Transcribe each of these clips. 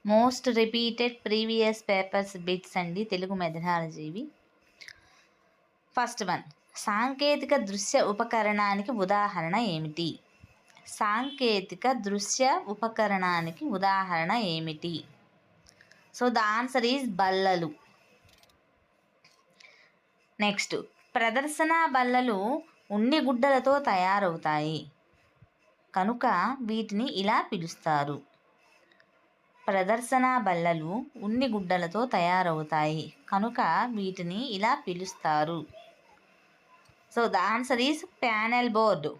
Most repeated previous papers bits అండి Telugu మెథడాలజీవి. First one, సాంకేతిక దృశ్య ఉపకరణానికి ఉదాహరణ ఏమిటి? సాంకేతిక దృశ్య ఉపకరణానికి ఉదాహరణ ఏమిటి? సో ద ఆన్సర్ ఈజ్ బల్లలు. నెక్స్ట్, ప్రదర్శన బల్లలు ఉన్ని గుడ్డలతో తయారవుతాయి కనుక వీటిని ఇలా పిలుస్తారు. ప్రదర్శన బల్లలు ఉన్ని గుడ్డలతో తయారవుతాయి కనుక వీటిని ఇలా పిలుస్తారు. So the answer is panel board.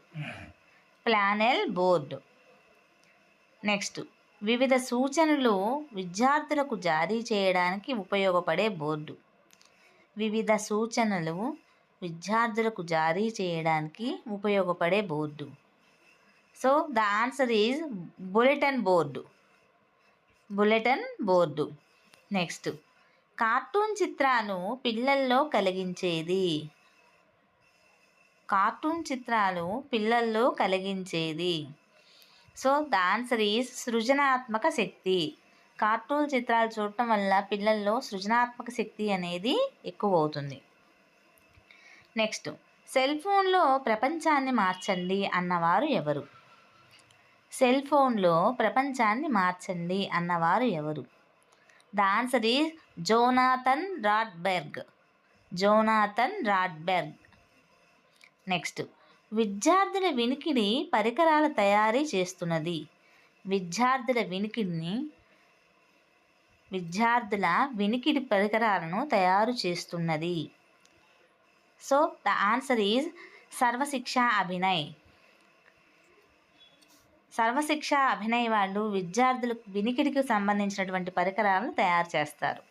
Panel board. Next, వివిధ సూచనలు విద్యార్థులకు జారీ చేయడానికి ఉపయోగపడే బోర్డు. వివిధ సూచనలు విద్యార్థులకు జారీ చేయడానికి ఉపయోగపడే board. So the answer is bulletin board. Bulletin board. Next, cartoon చిత్రాలు పిల్లల్లో కలిగించేది. కార్టూన్ చిత్రాలు పిల్లల్లో కలిగించేది. సో ద ఆన్సర్ ఈజ్ సృజనాత్మక శక్తి. కార్టూన్ చిత్రాలు చూడటం వల్ల పిల్లల్లో సృజనాత్మక శక్తి అనేది ఎక్కువ అవుతుంది. నెక్స్ట్, సెల్ ఫోన్లో ప్రపంచాన్ని మార్చండి అన్నవారు ఎవరు? సెల్ ఫోన్లో ప్రపంచాన్ని మార్చండి అన్నవారు ఎవరు? The answer is Jonathan Rodberg. Jonathan Rodberg. Next, విద్యార్థుల వినికిడి పరికరాల తయారీ చేస్తున్నది. విద్యార్థుల వినికిడి పరికరాలను తయారు చేస్తున్నది. So the answer is Sarva Shiksha Abhinay. Sarva Shiksha Abhinay వాళ్ళు విద్యార్థులకు వినికిడికి సంబంధించినటువంటి పరికరాలను తయారు చేస్తారు.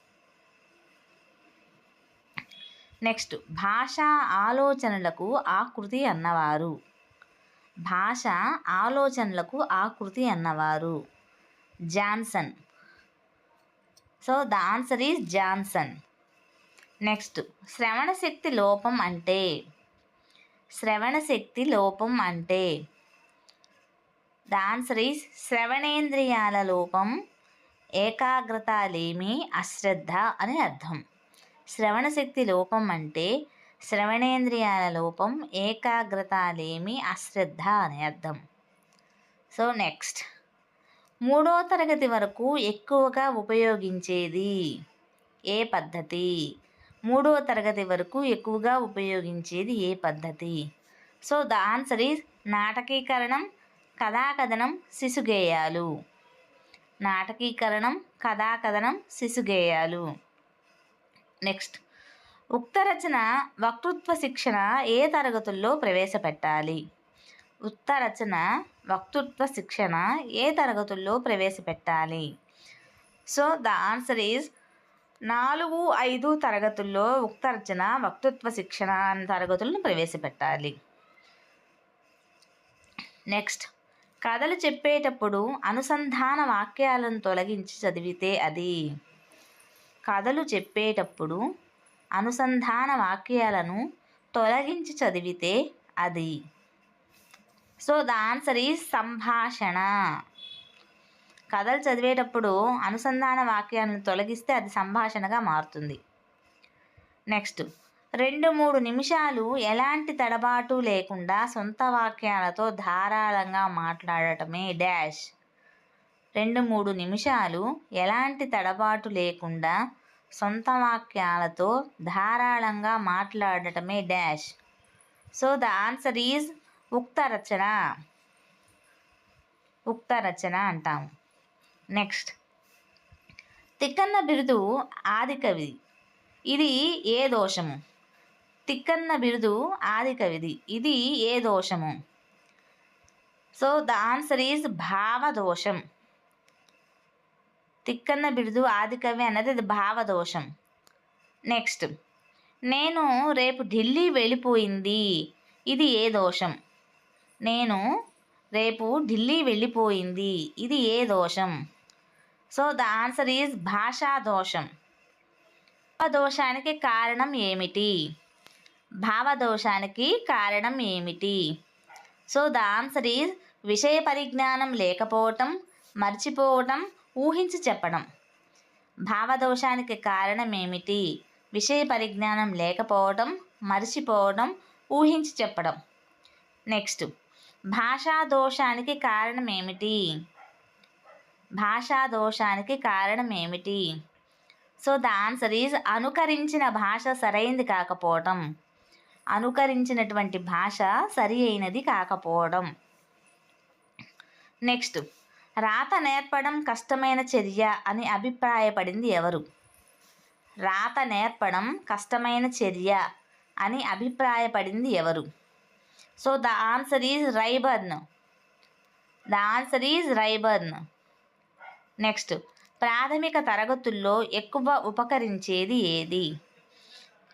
నెక్స్ట్, భాష ఆలోచనలకు ఆకృతి అన్నవారు. భాష ఆలోచనలకు ఆకృతి అన్నవారు Johnson. So the answer is Johnson. Next, శ్రవణశక్తి లోపం అంటే. శ్రవణశక్తి లోపం అంటే ద ఆన్సర్ ఈజ్ శ్రవణేంద్రియాల లోపం, ఏకాగ్రత లేమి, అశ్రద్ధ అని అర్థం. శ్రవణశక్తి లోపం అంటే శ్రవణేంద్రియాల లోపం, ఏకాగ్రత లేమి, అశ్రద్ధ అని అర్థం. సో నెక్స్ట్, 3వ తరగతి వరకు ఎక్కువగా ఉపయోగించేది ఏ పద్ధతి? 3వ తరగతి వరకు ఎక్కువగా ఉపయోగించేది ఏ పద్ధతి? సో ద ఆన్సర్ ఈజ్ నాటకీకరణం, కథాకథనం, శిశుగేయాలు. నాటకీకరణం, కథాకథనం, శిశుగేయాలు. నెక్స్ట్, ఉక్తరచన వక్తృత్వ శిక్షణ ఏ తరగతుల్లో ప్రవేశపెట్టాలి? ఉక్తరచన వక్తృత్వ శిక్షణ ఏ తరగతుల్లో ప్రవేశపెట్టాలి? సో ద ఆన్సర్ ఈజ్ 4, 5 తరగతుల్లో ఉక్తరచన వక్తృత్వ శిక్షణ తరగతులను ప్రవేశపెట్టాలి. నెక్స్ట్, కథలు చెప్పేటప్పుడు అనుసంధాన వాక్యాలను తొలగించి చదివితే అది. కథలు చెప్పేటప్పుడు అనుసంధాన వాక్యాలను తొలగించి చదివితే అది. సో ద ఆన్సర్ ఈజ్ సంభాషణ. కథలు చదివేటప్పుడు అనుసంధాన వాక్యాలను తొలగిస్తే అది సంభాషణగా మారుతుంది. నెక్స్ట్, 2-3 నిమిషాలు ఎలాంటి తడబాటు లేకుండా సొంత వాక్యాలతో ధారాళంగా మాట్లాడటమే డాష్. 2-3 నిమిషాలు ఎలాంటి తడబాటు లేకుండా సొంత వాక్యాలతో ధారాళంగా మాట్లాడటమే dash. So the answer is ఉక్తరచన. ఉక్తరచన అంటాము. నెక్స్ట్, తిక్కన్న బిరుదు ఆదికవి. ఇది ఏ దోషము? తిక్కన్న బిరుదు ఆదికవిది. ఇది ఏ దోషము? సో ద ఆన్సర్ ఈజ్ భావదోషం. తిక్కన్న బిరుదు ఆదికవి అన్నది అది భావదోషం. నెక్స్ట్, నేను రేపు ఢిల్లీ వెళ్ళిపోయింది. ఇది ఏ దోషం? నేను రేపు ఢిల్లీ వెళ్ళిపోయింది. ఇది ఏ దోషం? సో ద ఆన్సర్ ఈజ్ భాషా దోషం. భావదోషానికి కారణం ఏమిటి? భావదోషానికి కారణం ఏమిటి? సో ద ఆన్సర్ ఈజ్ విషయ పరిజ్ఞానం లేకపోవటం, మర్చిపోవటం, ఊహించి చెప్పడం. భావదోషానికి కారణం ఏమిటి? విషయ పరిజ్ఞానం లేకపోవడం, మరిచిపోవడం, ఊహించి చెప్పడం. నెక్స్ట్, భాషా దోషానికి కారణం ఏమిటి? భాషా దోషానికి కారణం ఏమిటి? సో ద ఆన్సర్ ఈజ్ అనుకరించిన భాష సరైనది కాకపోవడం. అనుకరించినటువంటి భాష సరి అయినది కాకపోవడం. నెక్స్ట్, రాత నేర్పడం కష్టమైన చర్య అని అభిప్రాయపడింది ఎవరు? రాత నేర్పడం కష్టమైన చర్య అని అభిప్రాయపడింది ఎవరు? So the answer is రైబర్న్. The answer is రైబర్న్. Next, ప్రాథమిక తరగతుల్లో ఎక్కువ ఉపకరించేది ఏది?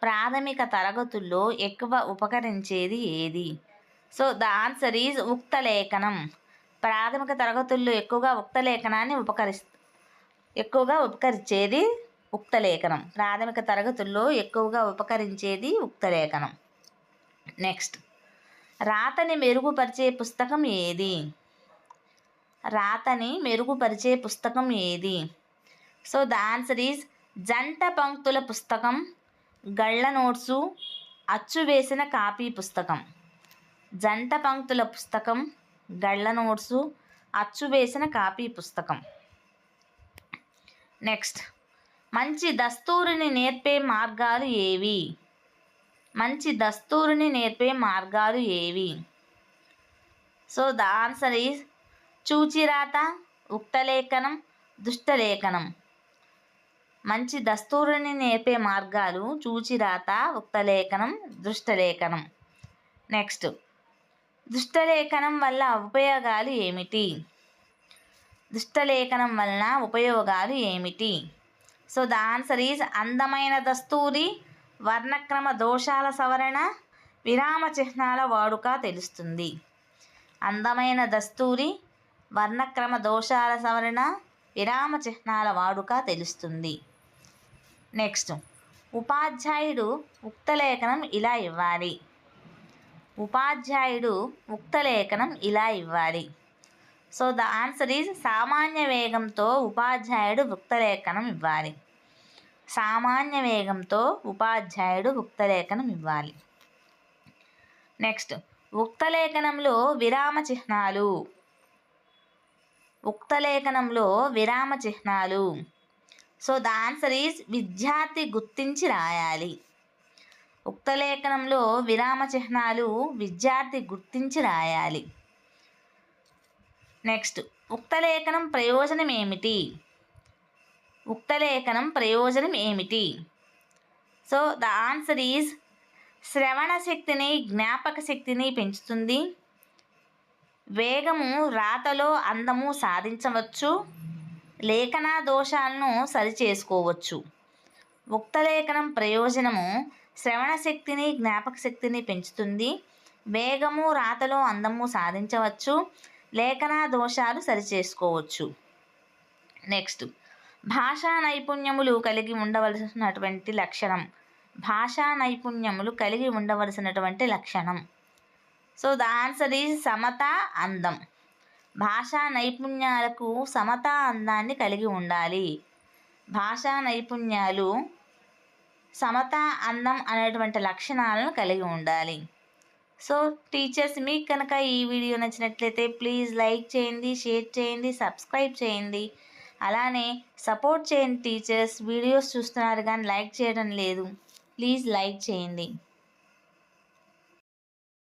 ప్రాథమిక తరగతుల్లో ఎక్కువ ఉపకరించేది ఏది? సో ద ఆన్సర్ ఈజ్ ఉక్తలేఖనం. ప్రాథమిక తరగతుల్లో ఎక్కువగా ఉక్తలేఖనాన్ని ఎక్కువగా ఉపకరించేది ఉక్తలేఖనం. ప్రాథమిక తరగతుల్లో ఎక్కువగా ఉపకరించేది ఉక్తలేఖనం. నెక్స్ట్, రాతని మెరుగుపరిచే పుస్తకం ఏది? రాతని మెరుగుపరిచే పుస్తకం ఏది? సో ద ఆన్సర్ ఈజ్ జంట పంక్తుల పుస్తకం, గళ్ళ నోట్సు, అచ్చు వేసిన కాపీ పుస్తకం. జంట పంక్తుల పుస్తకం, గళ్ళ నోట్సు, అచ్చు వేసిన కాపీ పుస్తకం. నెక్స్ట్, మంచి దస్తూరిని నేర్పే మార్గాలు ఏవి? మంచి దస్తూరిని నేర్పే మార్గాలు ఏవి? సో ద ఆన్సర్ ఈజ్ చూచిరాత, ఉక్తలేఖనం, దుష్టలేఖనం. మంచి దస్తూరిని నేర్పే మార్గాలు చూచిరాత, ఉక్తలేఖనం, దుష్టలేఖనం. నెక్స్ట్, దుష్టలేఖనం వల్ల ఉపయోగాలు ఏమిటి? దుష్టలేఖనం వలన ఉపయోగాలు ఏమిటి? సో ద ఆన్సర్ ఈజ్ అందమైన దస్తూరి, వర్ణక్రమ దోషాల సవరణ, విరామ చిహ్నాల వాడుక తెలుస్తుంది. అందమైన దస్తూరి, వర్ణక్రమ దోషాల సవరణ, విరామ చిహ్నాల వాడుక తెలుస్తుంది. నెక్స్ట్, ఉపాధ్యాయుడు ఉక్తలేఖనం ఇలా ఇవ్వాలి. ఉపాధ్యాయుడు ఉక్తలేఖనం ఇలా ఇవ్వాలి. సో ద ఆన్సర్ ఈజ్ సామాన్య వేగంతో ఉపాధ్యాయుడు ఉక్తలేఖనం ఇవ్వాలి. సామాన్య వేగంతో ఉపాధ్యాయుడు ఉక్తలేఖనం ఇవ్వాలి. నెక్స్ట్, ఉక్తలేఖనంలో విరామ చిహ్నాలు. ఉక్తలేఖనంలో విరామ చిహ్నాలు. సో ద ఆన్సర్ ఈజ్ విద్యార్థి గుర్తించి రాయాలి. ఉక్తలేఖనంలో విరామ చిహ్నాలు విద్యార్థి గుర్తించి రాయాలి. నెక్స్ట్, ఉక్తలేఖనం ప్రయోజనం ఏమిటి? ఉక్తలేఖనం ప్రయోజనం ఏమిటి? సో ద ఆన్సర్ ఈజ్ శ్రవణ శక్తిని, జ్ఞాపక శక్తిని పెంచుతుంది. వేగము, రాతలో అందము సాధించవచ్చు. లేఖన దోషాలను సరిచేసుకోవచ్చు. ఉక్తలేఖనం ప్రయోజనము శ్రవణ శక్తిని, జ్ఞాపక శక్తిని పెంచుతుంది. వేగము, రాతలో అందము సాధించవచ్చు. లేఖన దోషాలు సరిచేసుకోవచ్చు. నెక్స్ట్, భాషా నైపుణ్యములు కలిగి ఉండవలసినటువంటి లక్షణం. భాషా నైపుణ్యములు కలిగి ఉండవలసినటువంటి లక్షణం. సో ద ఆన్సర్ ఈజ్ సమత, అందం. భాషా నైపుణ్యాలకు సమత, అందాన్ని కలిగి ఉండాలి. భాషా నైపుణ్యాలు సమత, అందం అనేటువంటి లక్షణాలను కలిగి ఉండాలి. సో టీచర్స్, మీకు కనుక ఈ వీడియో నచ్చినట్లయితే ప్లీజ్ లైక్ చేయండి, షేర్ చేయండి, సబ్స్క్రైబ్ చేయండి. అలానే సపోర్ట్ చేయండి టీచర్స్. వీడియోస్ చూస్తున్నారు కానీ లైక్ చేయడం లేదు. ప్లీజ్ లైక్ చేయండి.